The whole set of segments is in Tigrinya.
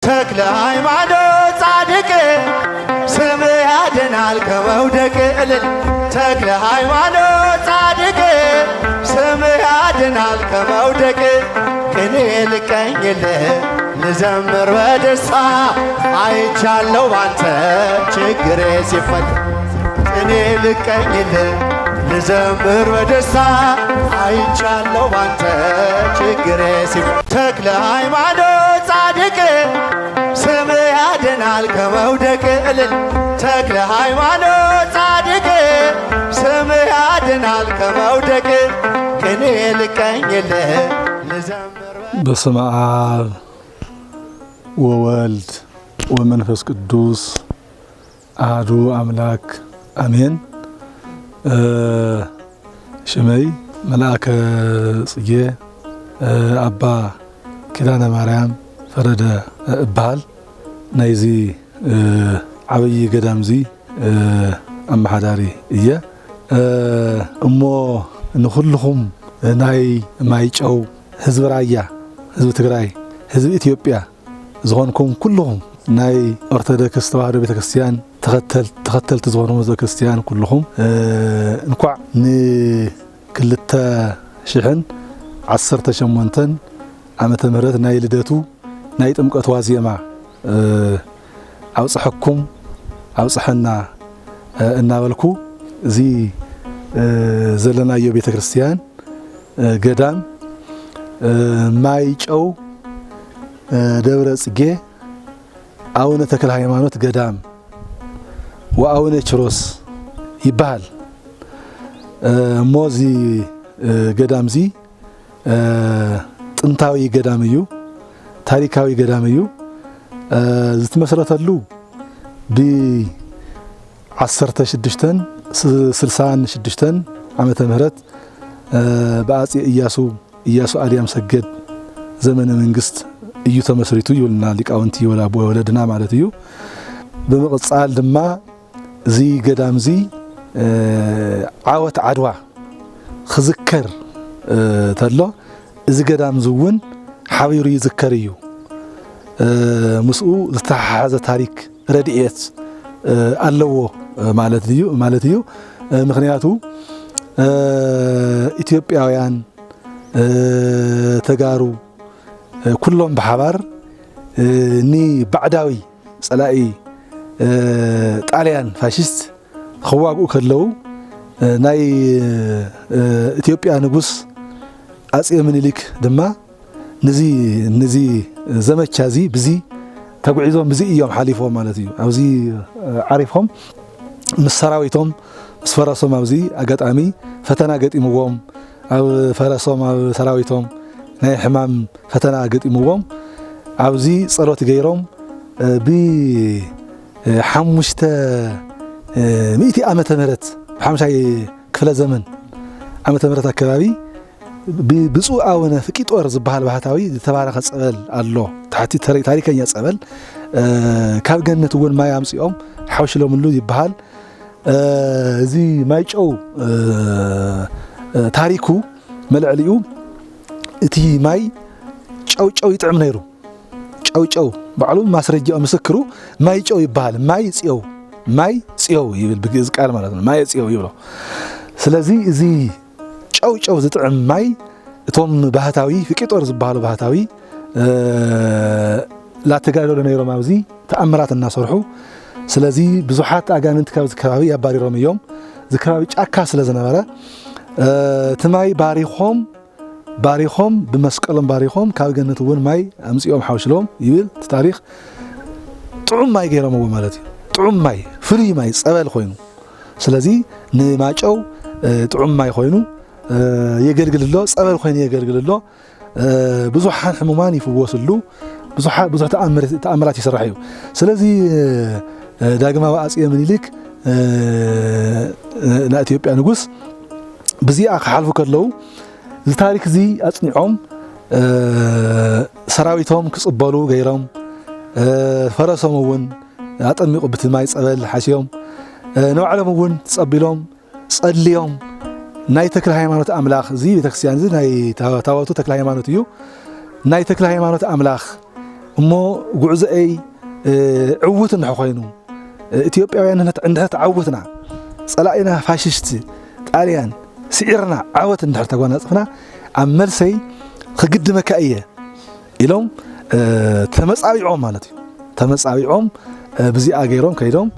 ተክለ ሃይማኖት ጻድቅ ስም ያድናል ከመውደቅ እልል ተክለ ሃይማኖት ጻድቅ ስም ያድናል ከመውደቅ ቅኔ ልቀኝልህ ልዘምር በደስታ አይቻለው ባንተ ችግሬ ሲፈታ ቅኔ ልቀኝልህ ልዘምር በደስታ አይቻለው ባንተ ችግሬ ሲፈታ ተክለ ሃይማኖት ጻድቅ ስም ያድናል ከመውደቅ እልል ተክለ ሃይማኖት ጻድቅ ስም ያድናል ከመውደቅ ቅኔ ልቀኝልህ ልዘምር በስመ አብ ወወልድ ወመንፈስ ቅዱስ አሐዱ አምላክ አሜን። ሽመይ መልአከ ጽጌ አባ ኪዳነ ማርያም ፈረደ እባል ናይዚ ዓብይ ገዳም ዚ አማሓዳሪ እየ እሞ ንኹልኹም ናይ ማይጨው ህዝብ ራያ ህዝብ ትግራይ ህዝብ ኢትዮጵያ ዝኾንኩም ኩልኹም ናይ ኦርቶዶክስ ተዋህዶ ቤተክርስቲያን ተኸተልቲ ዝኾኑ ህዝበ ክርስቲያን ኩልኹም እንኳዕ ን2018 ዓመተ ምህረት ናይ ልደቱ ናይ ጥምቀት ዋዜማ አውጽሐኩም አውጽሐና እናበልኩ እዚ ዘለናዮ ቤተክርስቲያን ገዳም ማይጨው ደብረ ጽጌ አቡነ ተክለ ሃይማኖት ገዳም ወአቡነ ችሮስ ይባል ሞዚ ገዳም ዚ ጥንታዊ ገዳም እዩ ታሪካዊ ገዳም እዩ ዝተመሰረተሉ ብ1666 ዓመተ ምህረት በአፄ ኢያሱ አድያም ሰገድ ዘመነ መንግስት እዩ ተመስሪቱ ይውልና ሊቃውንቲ ወላቦ ወለድና ማለት እዩ በመቅጻል ድማ እዚ ገዳም ዚ ዓወት ዓድዋ ክዝከር ተሎ እዚ ገዳም ዝውን ሓቢሩ ይዝከር እዩ ምስኡ ዝተሓሓዘ ታሪክ ረድኤት ኣለዎ ማለት እዩ ምክንያቱ ኢትዮጵያውያን ተጋሩ ኩሎም በሓባር ኒ ባዕዳዊ ጸላኢ ጣልያን ፋሽስት ክዋግኡ ከለው ናይ ኢትዮጵያ ንጉስ አፄ ምኒልክ ድማ ንዚ ዘመቻ ዚ ብዚ ተጉዒዞም ብዚ እዮም ሓሊፎም ማለት እዩ ኣብዚ ዓሪፎም ምስ ሰራዊቶም ምስ ፈረሶም ኣብዚ አጋጣሚ ፈተና ገጢምዎም ኣብ ፈረሶም ኣብ ሰራዊቶም ናይ ሕማም ፈተና ገጢምዎም ኣብዚ ጸሎት ገይሮም ብ5 ሚእቲ ዓመተ ምህረት ሓምሳይ ክፍለ ዘመን ዓመተ ምህረት አካባቢ ብፁዕ አቡነ ፍቂጦር ዝበሃል ባህታዊ ዝተባረኸ ጸበል ኣሎ ታሕቲ ታሪከኛ ጸበል ካብ ገነት እውን ማይ አምጽኦም ሓውሽሎምሉ ይበሃል እዚ ማይጨው ታሪኩ መልዕሊኡ እቲ ማይ ጨው ይጥዕም ነይሩ ጨው ባዕሉ ማስረጃ ምስክሩ ማይ ጨው ይበሃል ማይ ጽየው ይብል በግዕዝ ቃል ማለት ነው ማይ ጽየው ይብሎ ስለዚህ እዚ ጨው ዝጥዕም ማይ እቶም ባህታዊ ፍቂጦር ዝበሃሉ ባህታዊ ላተጋደሉ ነይሮም ኣብዚ ተአምራት እናሰርሑ ስለዚህ ብዙሓት አጋንንት ካብ ከባቢ ያባሪሮም እዮም ዝከባቢ ጫካ ስለ ዝነበረ ትማይ ባሪኾም ብመስቀሎም ባሪኾም ካብ ገነት እውን ማይ አምጽኦም ሓውሽሎም ይብል ታሪክ ጥዑም ማይ ገይሮምዎ ማለት እዩ ጥዑም ማይ ፍሩይ ማይ ጸበል ኮይኑ ስለዚህ ንማጨው ጥዑም ማይ ኮይኑ የገልግልሎ ጸበል ኮይኑ የገልግልሎ ብዙሓት ሕሙማን ይፍወስሉ ብዙሕ ተአምራት ይስራሕ እዩ ስለዚህ ዳግማዊ አፄ ምኒልክ ናይ ኢትዮጵያ ንጉስ በዚኣ ክሓልፉ ከለው እዚ ታሪክ እዚ አጽኒዖም ሰራዊቶም ክጽበሉ ገይሮም ፈረሶም እውን አጠሚቁ ብትማይ ጸበል ሓሲዮም ነባዕሎም እውን ተጸቢሎም ጸልዮም ናይ ተክለ ሃይማኖት አምላኽ እዚ ቤተክርስቲያን እዚ ናይ ታወቱ ተክለ ሃይማኖት እዩ ናይ ተክለ ሃይማኖት አምላኽ እሞ ጉዕዘይ عوت نحخينو إثيوبياوያን እንድሕር ተዓውትና ጸላኢና ፋሽስት ጣልያን ስዒርና ዓወት እንድሕር ተጓናጽፍና ኣብ መልሰይ ክግድመካ እየ ኢሎም ተመጻቢዖም ማለት እዩ ተመጻቢዖም ብዚኣ ገይሮም ከይዶም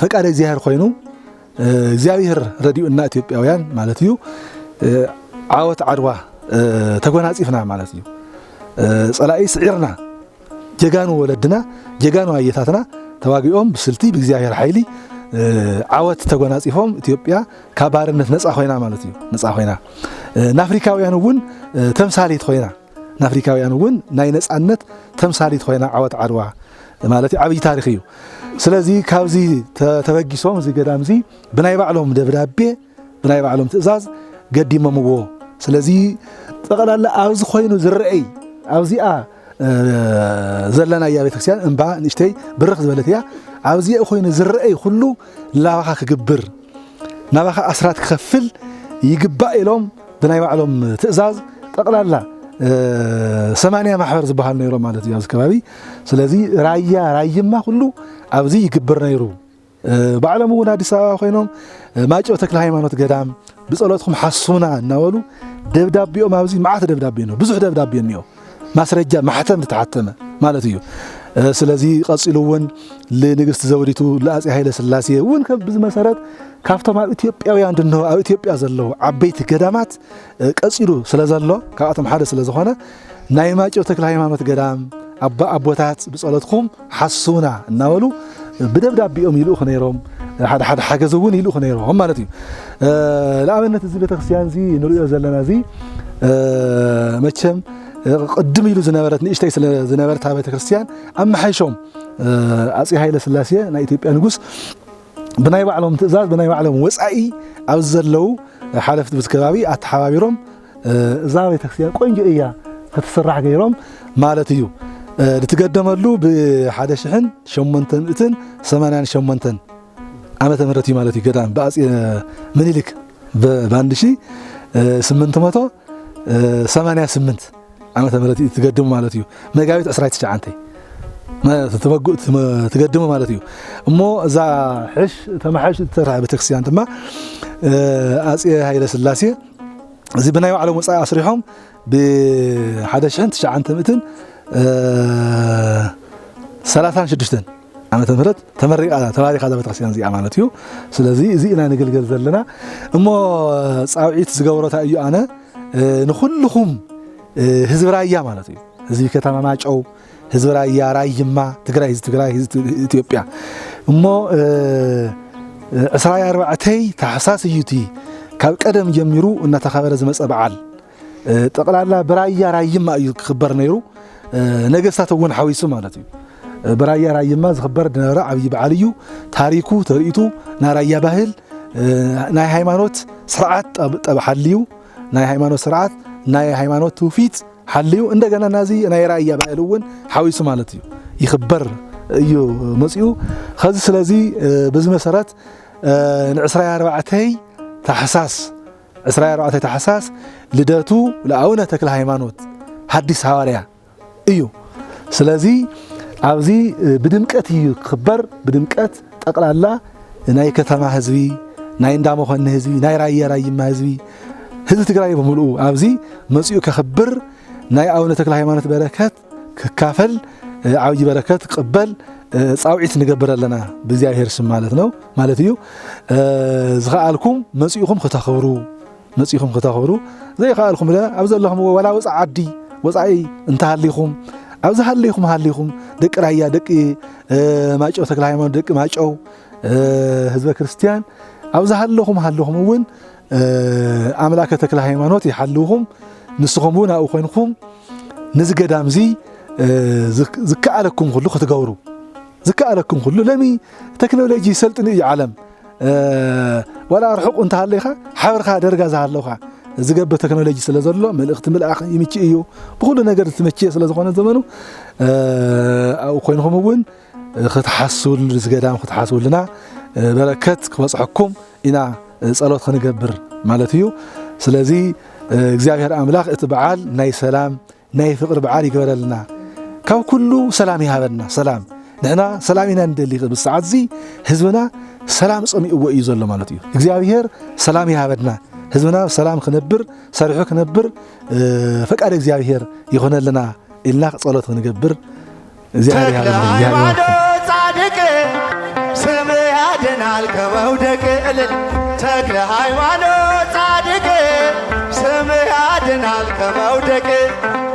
ፈቃደ እግዚአብሔር ኮይኑ እግዚአብሔር ረዲኡና ኢትዮጵያውያን ማለት እዩ ዓወት ዓድዋ ተጓናጽፍና ማለት እዩ ጸላኢ ስዒርና ጀጋኑ ወለድና ጀጋኑ አየታትና ተዋጊኦም ብስልቲ በእግዚአብሔር ኃይሊ ዓወት ተጓናጽፎም ኢትዮጵያ ከባርነት ነፃ ሆይና ማለት እዩ ነፃ ሆይና ናፍሪካውያን እውን ተምሳሌት ሆይና ናፍሪካውያን እውን ናይ ነፃነት ተምሳሌት ሆይና ዓወት ዓድዋ ማለት ዓብይ ታሪኽ እዩ ስለዚ ካብዚ ተበጊሶም እዚ ገዳምዚ ብናይ ባዕሎም ደብዳቤ ብናይ ባዕሎም ትእዛዝ ገዲሞምዎ ስለዚ ጠቕላላ ኣብዚ ኮይኑ ዝረአይ ኣብዚኣ ዘለና ያ ቤተክርስቲያን እንባ ንሽተይ ብርኽ ዝበለት እያ ኣብዚኣ ኮይኑ ዝረአይ ኩሉ ላባኻ ክግብር ናባኻ ኣስራት ክኸፍል ይግባእ ኢሎም ብናይ ባዕሎም ትእዛዝ ጠቕላላ 80 ማሕበር ዝበሃል ነይሮም ማለት እዩ ኣብዚ ከባቢ ስለዚ ራይማ ኩሉ ኣብዚ ይግብር ነይሩ ባዕሎም እውን ኣዲስ ኣበባ ኮይኖም ማጨው ተክለ ሃይማኖት ገዳም ብጸሎትኩም ሓሱና እናበሉ ደብዳቤኦም ኣብዚ ማዓት ደብዳቤ ነው ብዙሕ ደብዳቤ ነው ማስረጃ ማህተም ተታተመ ማለት እዩ ስለዚ ቀጽሉውን ለንግስት ዘውዲቱ ለአፄ ኃይለ ሥላሴ እውን ከብዝ መሰረት ካፍቶም ኣብ ኢትዮጵያውያን ድንሆ ኣብ ኢትዮጵያ ዘለው ዓበይቲ ገዳማት ቀጽሉ ስለዘሎ ካብኣቶም ሓደ ስለዝኾነ ናይ ማጨው ተክለ ሃይማኖት ገዳም ኣቦታት ብጸሎትኩም ሓሱና እናበሉ ብደብዳቤኦም ይልኡኽ ነይሮም ሓደ ሓገዝ እውን ይልኡኽ ነይሮም ማለት እዩ ለኣብነት እዚ ቤተክርስቲያን እዚ ንሪኦ ዘለና እዚ መቸም قدم يلو زنابرت نيشتاي زنابرت هذا كريستيان أما حيشوم أصي هاي لسلاسية نا إثيوبيا نجوس بناي بعلم تزاد بناي بعلم وسعي أو زلوا حالفت بسكبابي أتحابيرهم زاوية كريستيان كون جئية هتسرع غيرهم مالتيو لتقدم له بحدا شحن شمنتن إتن سمانان شمنتن أنا تمرتي مالتي قدام بأس منيلك باندشي سمنت ماتو 88 أنا تمرتي تقدم مالتيو ما قاعد أسرعت شعنتي ما تقدم مالتيو مو زا حش تمحش ترى بتكسيان تما أسي هاي لسلاسية زي بنايو على مصاي أسريهم بحدا شعنت شعنت متن 36 أنا تمرت تمرق على تواريخ هذا بتكسيان زي عملتيو سلازي زي أنا نقل زلنا مو صاوعيت زجورات أيو أنا نخلهم ህዝብ ራያ ማለት እዩ እዚህ ከተማ ማጨው ህዝብ ራያ ራይማ ትግራይ ኢትዮጵያ እሞ 14 ታህሳስ እዩቲ ካብ ቀደም ጀሚሩ እና ተኸበረ ዝመጸ በዓል ጠቅላላ በራያ ራይማ እዩ ክበር ነይሩ ነገስታት እውን ሓዊሱ ማለት እዩ በራያ ራይማ ዝኽበር ነበረ ዓብይ በዓል እዩ ታሪኩ ተርእይቱ ናራያ ባህል ናይ ሃይማኖት ስርዓት ጠብሓልዩ ናይ ሃይማኖት ስርዓት ናይ ሃይማኖት ትውፊት ሓልዩ እንደገና ናዚ ናይ ራያ ባህልውን ሓዊሱ ማለት እዩ ይኽበር እዩ መጽኡ خዚ ስለዚ በዚ መሰረት ን24 ታሕሳስ ልደቱ ለአቡነ ተክለ ሃይማኖት ሐዲስ ሐዋርያ እዩ ስለዚ ኣብዚ ብድምቀት እዩ ክኽበር ብድምቀት ጠቅላላ ናይ ከተማ ህዝቢ ናይ እንዳመኾነ ህዝቢ ናይ ራይማ ህዝቢ ህዝቢ ትግራይ በሙሉኡ ኣብዚ መጽኡ ከኽብር ናይ ኣቡነ ተክለ ሃይማኖት በረከት ክካፈል ዓብይ በረከት ቅበል ጻውዒት ንገብረለና በእግዚአብሔር ስም ማለት ነው ማለት እዩ ዝኻልኩም መጽኡኹም ከተኽብሩ ዘይኻልኩም ኣብ ዘለኹም ወላ ወጻ ዓዲ ወጻኢ እንተሃሊኹም ኣብዚ ሃሊኹም ደቂ ራያ ደቂ ማጨው ተክለ ሃይማኖት ደቂ ማጨው ህዝበ ክርስቲያን ኣብዚ ሃለኹም እውን ኣምላከ ተክለ ሃይማኖት ይሓልውኹም ንስኹም እውን ኣብኡ ኮይንኩም ንዝገዳምዚ ዝከኣለኩም ኩሉ ክትገብሩ ዝከኣለኩም ኩሉ ለሚ ቴክኖሎጂ ሰልጥን እዩ ዓለም ወላ ርሑቕ እንተሃለይኻ ሓበርካ ደርጋ ዝሃለውኻ ዝገብር ቴክኖሎጂ ስለ ዘሎ መልእኽቲ ምልኣኽ ይምቺ እዩ ብኩሉ ነገር ትመችእ ስለ ዝኾነ ዘመኑ ኣብኡ ኮይንኩም እውን ክትሓስቡ ዝገዳም ክትሓስቡልና በረከት ክበጽሐኩም ኢና ጸሎት ክንገብር ማለት እዩ ስለዚ እግዚአብሔር አምላክ እቲ በዓል ናይ ሰላም ናይ ፍቅር በዓል ይገበረልና ካብ ኩሉ ሰላም ይሃበና ሰላም ንሕና ሰላም ኢና እንደሊ ብሰዓት እዚ ህዝብና ሰላም ፀሚእዎ እዩ ዘሎ ማለት እዩ እግዚአብሔር ሰላም ይሃበና ህዝብና ሰላም ክነብር ሰሪሑ ክነብር ፈቃድ እግዚአብሔር ይሆነልና ኢልና ጸሎት ክንገብር እግዚአብሔር ሃይማኖት ጻድቅ ስም ያድናል ከመውደቅ ተክለ ሃይማኖት ጻድቅ ስም ያድናል ከመውደቅ